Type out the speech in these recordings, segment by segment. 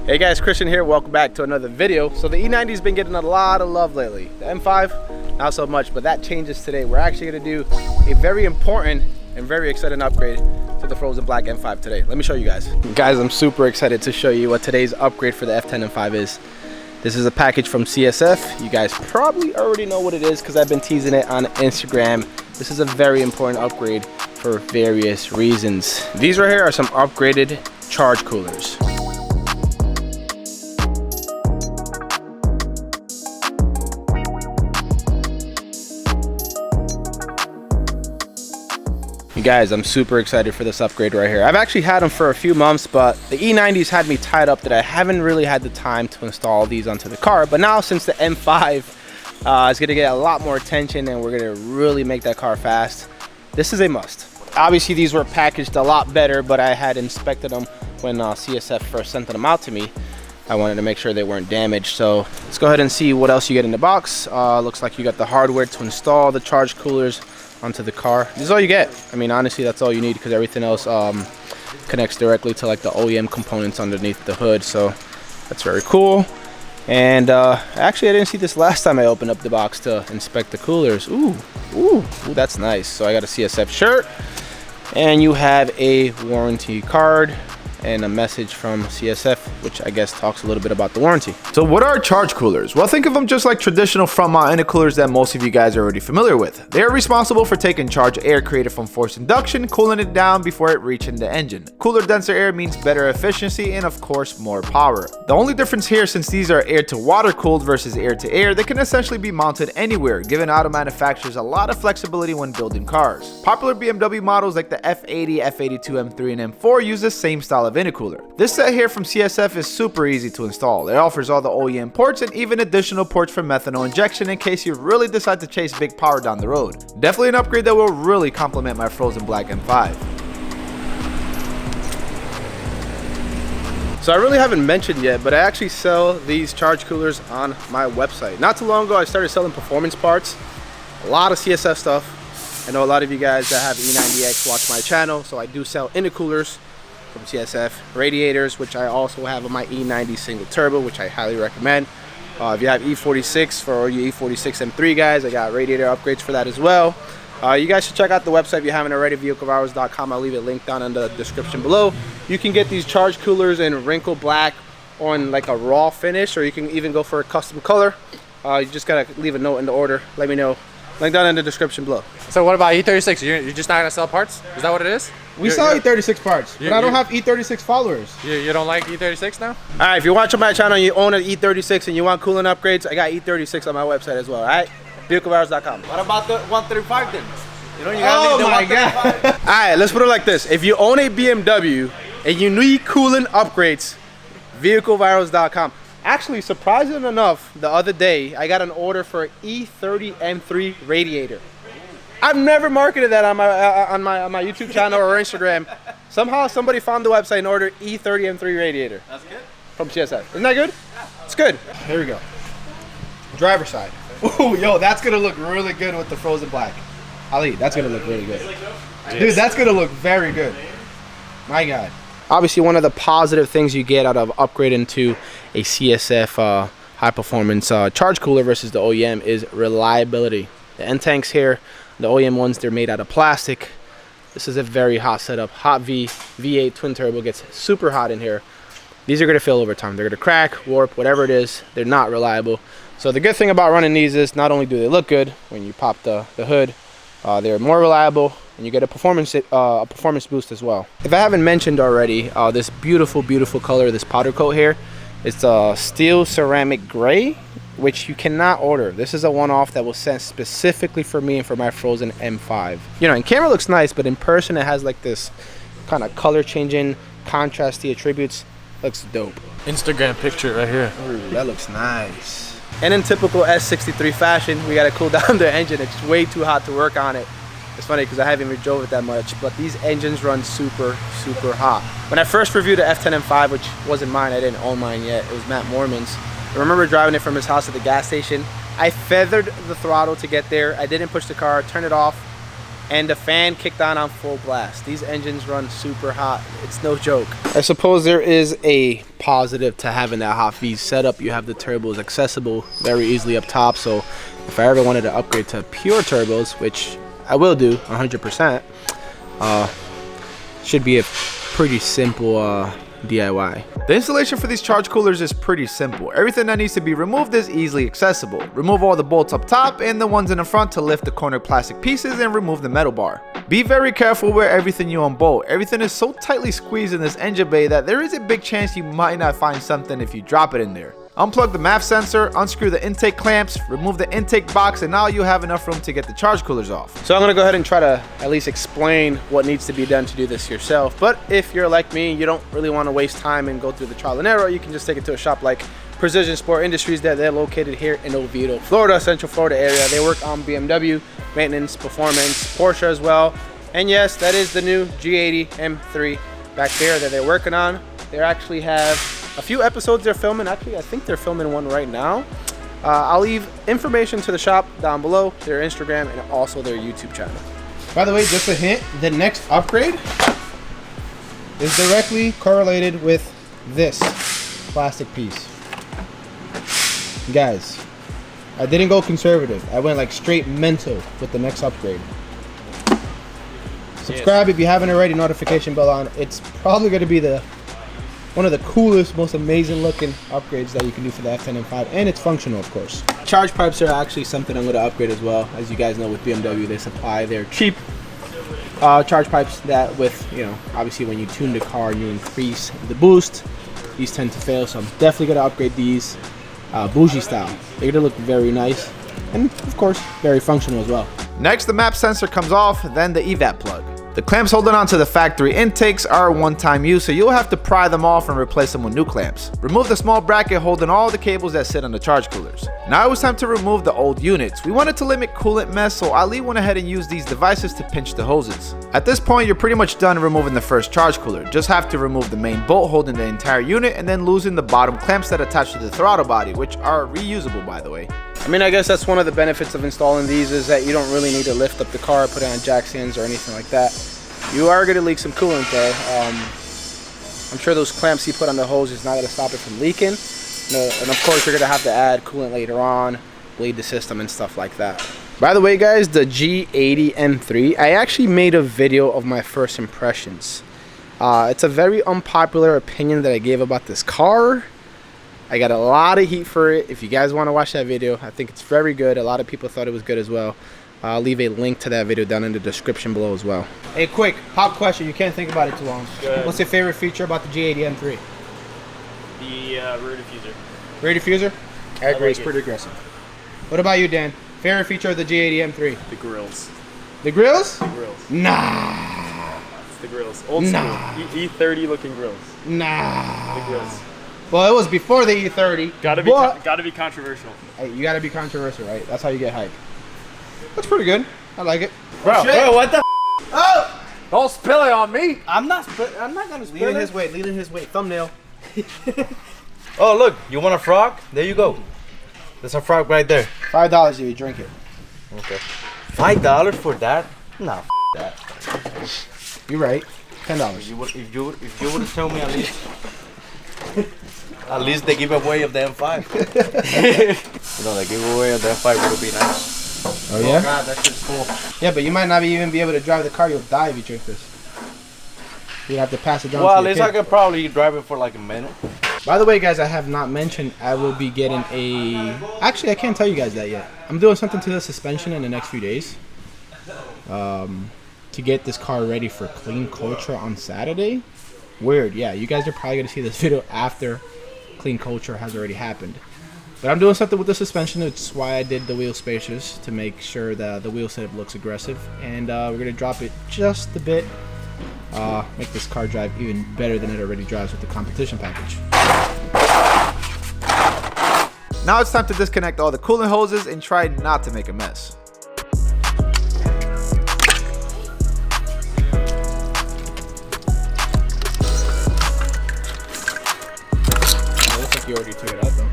Hey guys, Christian here. Welcome back to another video. So the E90's been getting a lot of love lately. The M5, not so much, but that changes today. We're actually gonna do a very important and very exciting upgrade to the Frozen Black M5 today. Let me show you guys. Guys, I'm super excited to show you what today's upgrade for the F10 M5 is. This is a package from CSF. You guys probably already know what it is because I've been teasing it on Instagram. This is a very important upgrade for various reasons. These right here are some upgraded charge coolers. You guys, I'm super excited for this upgrade right here. I've actually had them for a few months, but the E90's had me tied up that I haven't really had the time to install these onto the car. But now since the M5 is gonna get a lot more attention and we're gonna really make that car fast, this is a must. Obviously these were packaged a lot better, but I had inspected them when CSF first sent them out to me. I wanted to make sure they weren't damaged. So let's go ahead and see what else you get in the box. Looks like you got the hardware to install the charge coolers onto the car. This is all you get. I mean, honestly, that's all you need because everything else connects directly to like the OEM components underneath the hood. So that's very cool. And actually, I didn't see this last time I opened up the box to inspect the coolers. Ooh, that's nice. So I got a CSF shirt, and you have a warranty card and a message from CSF, which I guess talks a little bit about the warranty. So what are charge coolers? Well, think of them just like traditional front mount intercoolers that most of you guys are already familiar with. They are responsible for taking charged air created from forced induction, cooling it down before it reaching the engine. Cooler denser air means better efficiency and of course more power. The only difference here, since these are air to water cooled versus air to air, they can essentially be mounted anywhere, giving auto manufacturers a lot of flexibility when building cars. Popular BMW models like the F80, F82 M3 and M4 use the same style of intercooler. This set here from CSF is super easy to install. It offers all the OEM ports and even additional ports for methanol injection in case you really decide to chase big power down the road. Definitely an upgrade that will really complement my Frozen Black M5. So I really haven't mentioned yet, but I actually sell these charge coolers on my website. Not too long ago, I started selling performance parts, a lot of CSF stuff. I know a lot of you guys that have E90X watch my channel, so I do sell intercoolers from CSF, radiators, which I also have on my E90 single turbo, which I highly recommend. If you have E46 for all you E46 M3 guys, I got radiator upgrades for that as well. You guys should check out the website if you haven't already, vehiclehours.com. I'll leave it linked down in the description below. You can get these charge coolers in wrinkle black or in like a raw finish, or you can even go for a custom color. You just gotta leave a note in the order. Let me know. Link down in the description below. So what about E36? You're just not gonna sell parts? Is that what it is? We sell E36 parts, but I don't have E36 followers. You don't like E36 now? All right, if you're watching my channel and you own an E36 and you want cooling upgrades, I got E36 on my website as well, all right? vehiclehours.com. What about the 135 then? You know, you gotta Oh my God. All right, let's put it like this. If you own a BMW and you need cooling upgrades, vehiclehours.com. Actually, surprising enough, the other day, I got an order for an E30 M3 radiator. I've never marketed that on my YouTube channel or Instagram. Somehow somebody found the website and ordered E30 M3 radiator. That's good. From CSF. Isn't that good? It's good. Here we go. Driver side. Ooh, yo, that's gonna look really good with the Frozen Black. Ali, that's gonna look really good. Dude, that's gonna look very good. My God. Obviously, one of the positive things you get out of upgrading to a CSF high performance charge cooler versus the OEM is reliability. The end tanks here, the OEM ones, they're made out of plastic. This is a very hot setup. Hot V8 twin turbo gets super hot in here. These are gonna fail over time. They're gonna crack, warp, whatever it is. They're not reliable. So the good thing about running these is not only do they look good when you pop the hood, they're more reliable, and you get a performance boost as well. If I haven't mentioned already, this beautiful color, this powder coat here, it's a steel ceramic gray, which you cannot order. This is a one-off that was sent specifically for me and for my Frozen M5. You know, in camera it looks nice, but in person it has like this kind of color changing, contrasty attributes. Looks dope. Instagram picture right here. Ooh, that looks nice. And in typical S63 fashion, we gotta cool down the engine. It's way too hot to work on it. It's funny because I haven't even drove it that much, but these engines run super hot. When I first reviewed the F10 M5, which wasn't mine, I didn't own mine yet, it was Matt Morman's. I remember driving it from his house at the gas station. I feathered the throttle to get there. I didn't push the car, turned it off, and the fan kicked on full blast. These engines run super hot. It's no joke. I suppose there is a positive to having that hot feed setup. You have the turbos accessible very easily up top, so if I ever wanted to upgrade to pure turbos, which I will do 100%, should be a pretty simple DIY. The installation for these charge coolers is pretty simple. Everything that needs to be removed is easily accessible. Remove all the bolts up top and the ones in the front to lift the corner plastic pieces and remove the metal bar. Be very careful where everything you unbolt. Everything is so tightly squeezed in this engine bay that there is a big chance you might not find something if you drop it in there. Unplug the MAF sensor, unscrew the intake clamps, remove the intake box, and now you have enough room to get the charge coolers off. So I'm gonna go ahead and try to at least explain what needs to be done to do this yourself. But if you're like me, you don't really want to waste time and go through the trial and error, you can just take it to a shop like Precision Sport Industries that they're located here in Oviedo, Florida, Central Florida area. They work on BMW, maintenance, performance, Porsche as well. And yes, that is the new G80 M3 back there that they're working on. They actually have a few episodes they're filming. Actually, I think they're filming one right now. I'll leave information to the shop down below, their Instagram, and also their YouTube channel. By the way, just a hint, the next upgrade is directly correlated with this plastic piece. Guys, I didn't go conservative. I went like straight mental with the next upgrade. Subscribe if you haven't already, notification bell on. It's probably going to be one of the coolest, most amazing looking upgrades that you can do for the F10 M5, and it's functional, of course. Charge pipes are actually something I'm going to upgrade as well. As you guys know, with BMW, they supply their cheap charge pipes that with, you know, obviously when you tune the car and you increase the boost, these tend to fail. So I'm definitely going to upgrade these bougie style. They're going to look very nice and, of course, very functional as well. Next, the MAP sensor comes off, then the evap plug. The clamps holding onto the factory intakes are one-time use, so you'll have to pry them off and replace them with new clamps. Remove the small bracket holding all the cables that sit on the charge coolers. Now it was time to remove the old units. We wanted to limit coolant mess, so Ali went ahead and used these devices to pinch the hoses. At this point, you're pretty much done removing the first charge cooler. Just have to remove the main bolt holding the entire unit and then loosen the bottom clamps that attach to the throttle body, which are reusable, by the way. I mean, I guess that's one of the benefits of installing these is that you don't really need to lift up the car, put it on jack stands or anything like that. You are going to leak some coolant though. I'm sure those clamps you put on the hose is not going to stop it from leaking. And of course, you're going to have to add coolant later on, bleed the system and stuff like that. By the way, guys, the G80 M3, I actually made a video of my first impressions. It's a very unpopular opinion that I gave about this car. I got a lot of heat for it. If you guys want to watch that video, I think it's very good. A lot of people thought it was good as well. I'll leave a link to that video down in the description below as well. Hey, quick, hot question. You can't think about it too long. What's your favorite feature about the G80 M3? The rear diffuser. Rear diffuser? I agree, like it's pretty aggressive. What about you, Dan? Favorite feature of the G80 M3? The grills. The grills? The grills. Nah. It's the grills. Old Nah. school. E30 looking grills. Nah. The grills. Well, it was before the E30. Gotta be controversial. Hey, you gotta be controversial, right? That's how you get hype. That's pretty good. I like it. Bro, what the? Oh! Don't spill it on me. I'm not gonna spill Leaning it. his weight, leaning his weight. Thumbnail. Oh, look, you want a frog? There you go. There's a frog right there. $5 if you drink it. Okay. $5 for that? Nah, that. You're right. $10. If you would have told me at least the giveaway of the M5. You know, the giveaway of the M5 would be nice. Oh yeah? Oh God, that shit's cool. Yeah, but you might not even be able to drive the car. You'll die if you drink this. You have to pass it down Well, to at your least kid. I could probably drive it for like a minute. By the way, guys, I have not mentioned I will be getting a... Actually, I can't tell you guys that yet. I'm doing something to the suspension in the next few days. To get this car ready for Clean Culture on Saturday. Weird, yeah. You guys are probably going to see this video after Clean Culture has already happened. But I'm doing something with the suspension. It's why I did the wheel spacers, to make sure that the wheel setup looks aggressive. And we're going to drop it just a bit. Make this car drive even better than it already drives with the competition package. Now it's time to disconnect all the coolant hoses and try not to make a mess. Looks like you already took it out though.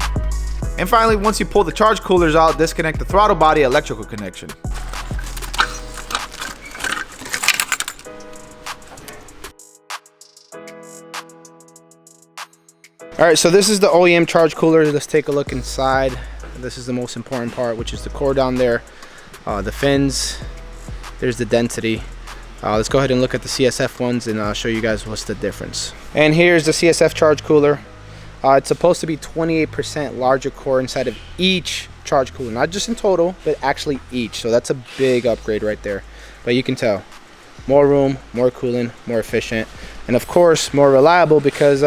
And finally, once you pull the charge coolers out, disconnect the throttle body electrical connection. All right, so this is the OEM charge cooler. Let's take a look inside. This is the most important part, which is the core down there, the fins. There's the density. Let's go ahead and look at the CSF ones, and I'll show you guys what's the difference. And here's the CSF charge cooler. It's supposed to be 28% larger core inside of each charge cooler, not just in total, but actually each. So that's a big upgrade right there. But you can tell, more room, more cooling, more efficient, and of course more reliable, because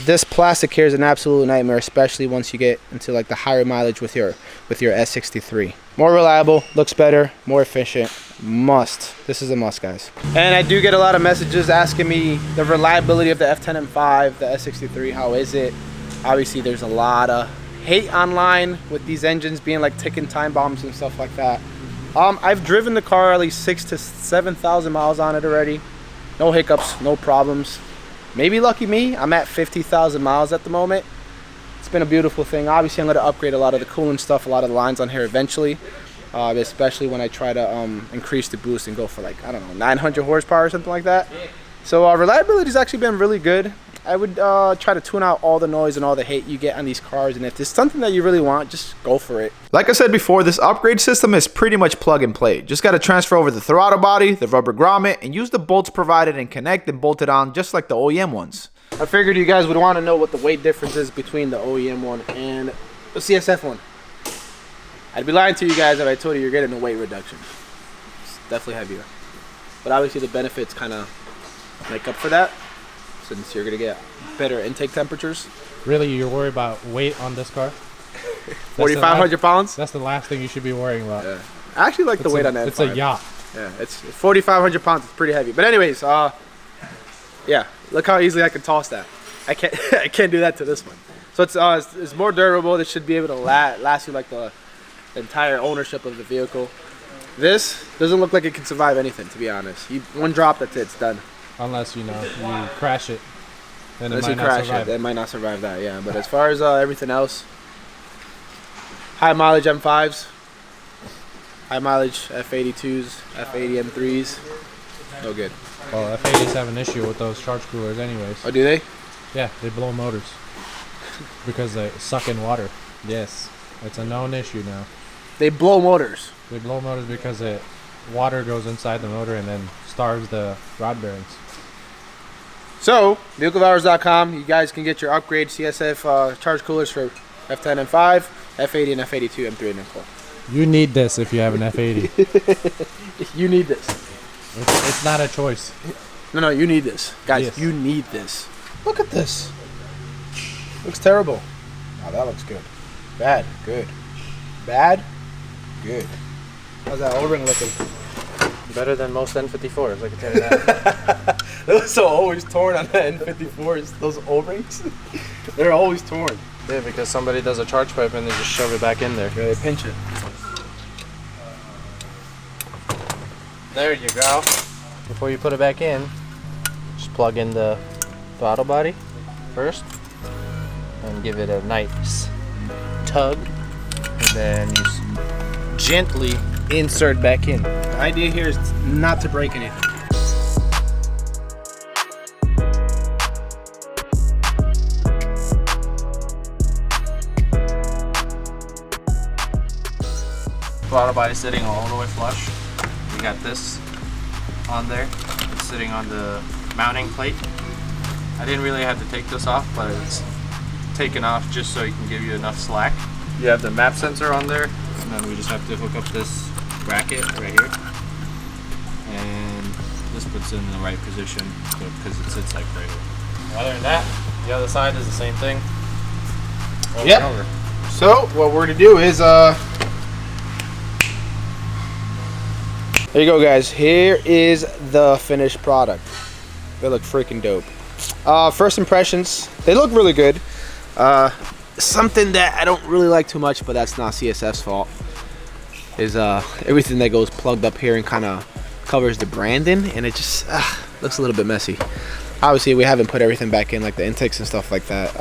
this plastic here is an absolute nightmare, especially once you get into like the higher mileage with your S63. More reliable, looks better, more efficient. Must. This is a must, guys. And I do get a lot of messages asking me the reliability of the F10 M5, the S63. How is it? Obviously, there's a lot of hate online with these engines being like ticking time bombs and stuff like that. I've driven the car at least 6,000 to 7,000 miles on it already. No hiccups, no problems. Maybe lucky me, I'm at 50,000 miles at the moment. It's been a beautiful thing. Obviously, I'm going to upgrade a lot of the cooling stuff, a lot of the lines on here eventually, especially when I try to increase the boost and go for like, I don't know, 900 horsepower or something like that. So reliability's actually been really good. I would try to tune out all the noise and all the hate you get on these cars, and if it's something that you really want, just go for it. Like I said before, this upgrade system is pretty much plug and play. Just got to transfer over the throttle body, the rubber grommet, and use the bolts provided and connect and bolt it on just like the OEM ones. I figured you guys would want to know what the weight difference is between the OEM one and the CSF one. I'd be lying to you guys if I told you you're getting a weight reduction. It's definitely heavier. But obviously the benefits kind of make up for that, since you're going to get better intake temperatures. Really, you're worried about weight on this car? 4,500 pounds? That's the last thing you should be worrying about. Yeah. I actually like the weight on that. It's a yacht. Yeah, it's 4,500 pounds. It's pretty heavy. But anyways, yeah, look how easily I can toss that. I can't I can't do that to this one. So it's more durable. This should be able to last you like the entire ownership of the vehicle. This doesn't look like it can survive anything, to be honest. One drop, that's it, it's done. Unless, you crash it. Then Unless you crash it, it might not survive that, yeah. But as far as everything else, high mileage M5s, high mileage F82s, F80 M3s, no good. Well, F80s have an issue with those charge coolers anyways. Oh, do they? Yeah, they blow motors. Because they suck in water. Yes, it's a known issue now. They blow motors? They blow motors because water goes inside the motor and then starves the rod bearings. So, vehiclehours.com, you guys can get your upgrade CSF charge coolers for F10 M5, F80, and F82 M3 and M4. You need this if you have an F80. You need this. It's not a choice. No, you need this. Guys, Yes. You need this. Look at this. Looks terrible. Oh, that looks good. Bad, good. Bad, good. How's that O-ring looking? Better than most N54s, I can tell you that. Those are always torn on the N54s. Those O-rings, they're always torn. Yeah, because somebody does a charge pipe and they just shove it back in there. Yeah, they pinch it. There you go. Before you put it back in, just plug in the throttle body first and give it a nice tug, and then you gently insert back in. The idea here is not to break anything. Throttle body sitting all the way flush. We got this on there. It's sitting on the mounting plate. I didn't really have to take this off, but it's taken off just so it can give you enough slack. You have the map sensor on there, and then we just have to hook up this bracket right here. And this puts it in the right position because it sits like right here. Other than that, the other side is the same thing. Over Yep. and over. So what we're gonna do is there you go, guys. Here is the finished product. They look freaking dope. First impressions, they look really good. Something that I don't really like too much, but that's not CSF's fault, is everything that goes plugged up here and kind of covers the branding, and it just looks a little bit messy. Obviously, we haven't put everything back in, like the intakes and stuff like that.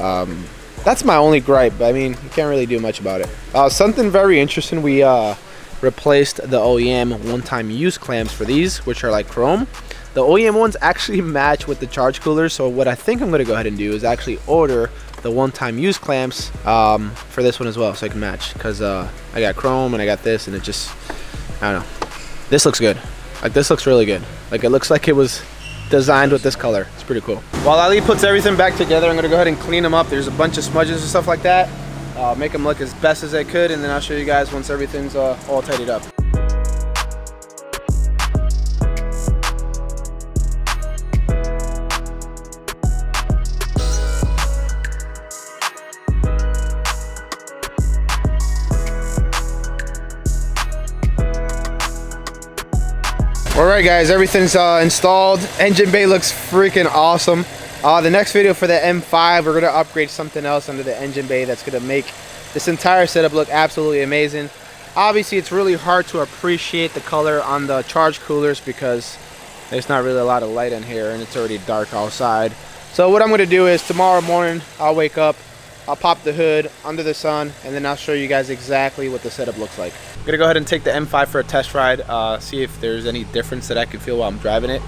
That's my only gripe, but I mean, you can't really do much about it. Something very interesting, we replaced the OEM one-time use clamps for these, which are like chrome. The OEM ones actually match with the charge coolers, so what I think I'm gonna go ahead and do is actually order the one-time use clamps for this one as well, so I can match, because I got chrome and I got this, and it just, I don't know. This looks good. Like, this looks really good. Like, it looks like it was designed with this color. It's pretty cool. While Ali puts everything back together, I'm gonna go ahead and clean them up. There's a bunch of smudges and stuff like that. Make them look as best as I could, and then I'll show you guys once everything's all tidied up. Alright guys, everything's installed. Engine bay looks freaking awesome. The next video for the M5, we're going to upgrade something else under the engine bay that's going to make this entire setup look absolutely amazing. Obviously, it's really hard to appreciate the color on the charge coolers because there's not really a lot of light in here and it's already dark outside. So what I'm going to do is tomorrow morning, I'll wake up, I'll pop the hood under the sun, and then I'll show you guys exactly what the setup looks like. I'm going to go ahead and take the M5 for a test ride, see if there's any difference that I can feel while I'm driving it.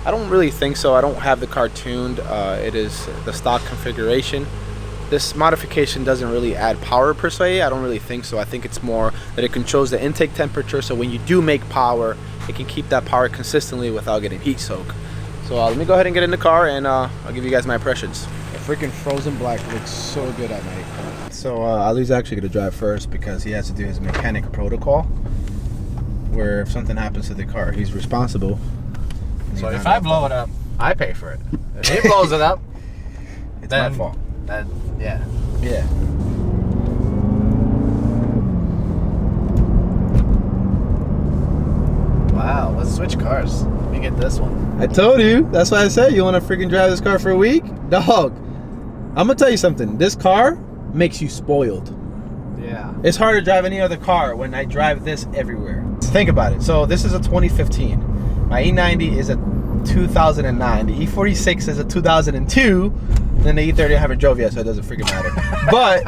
I don't really think so. I don't have the car tuned. It is the stock configuration. This modification doesn't really add power per se. I don't really think so. I think it's more that it controls the intake temperature, so when you do make power, it can keep that power consistently without getting heat soak. So let me go ahead and get in the car, and I'll give you guys my impressions. The freaking frozen black looks so good at night. So Ali's actually going to drive first because he has to do his mechanic protocol, where if something happens to the car, he's responsible. So if I blow it up, I pay for it. If he blows it up, it's my fault. Yeah. Yeah. Wow, let's switch cars. Let me get this one. I told you. That's why I said you want to freaking drive this car for a week? Dog, I'm going to tell you something. This car makes you spoiled. Yeah. It's hard to drive any other car when I drive this everywhere. Think about it. So this is a 2015. My E90 is a 2009. The E46 is a 2002. And then the E30 I haven't drove yet, so it doesn't freaking matter. But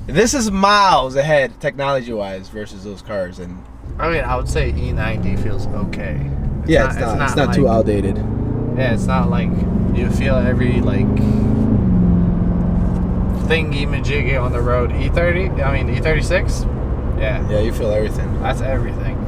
this is miles ahead technology-wise versus those cars. And I mean, I would say E90 feels okay. It's not too outdated. Yeah, it's not like you feel every like thingy-majiggy on the road. E36? Yeah. Yeah, you feel everything. That's everything.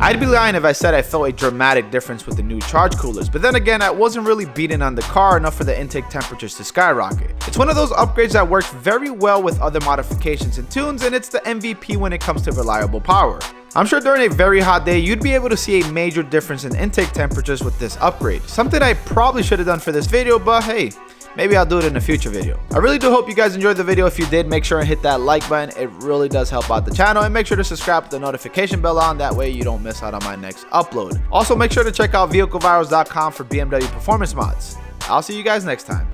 I'd be lying if I said I felt a dramatic difference with the new charge coolers, but then again, I wasn't really beating on the car enough for the intake temperatures to skyrocket. It's one of those upgrades that works very well with other modifications and tunes, and it's the MVP when it comes to reliable power. I'm sure during a very hot day, you'd be able to see a major difference in intake temperatures with this upgrade. Something I probably should have done for this video, but hey, maybe I'll do it in a future video. I really do hope you guys enjoyed the video. If you did, make sure and hit that like button. It really does help out the channel. And make sure to subscribe with the notification bell on. That way you don't miss out on my next upload. Also, make sure to check out vehiclevirals.com for BMW performance mods. I'll see you guys next time.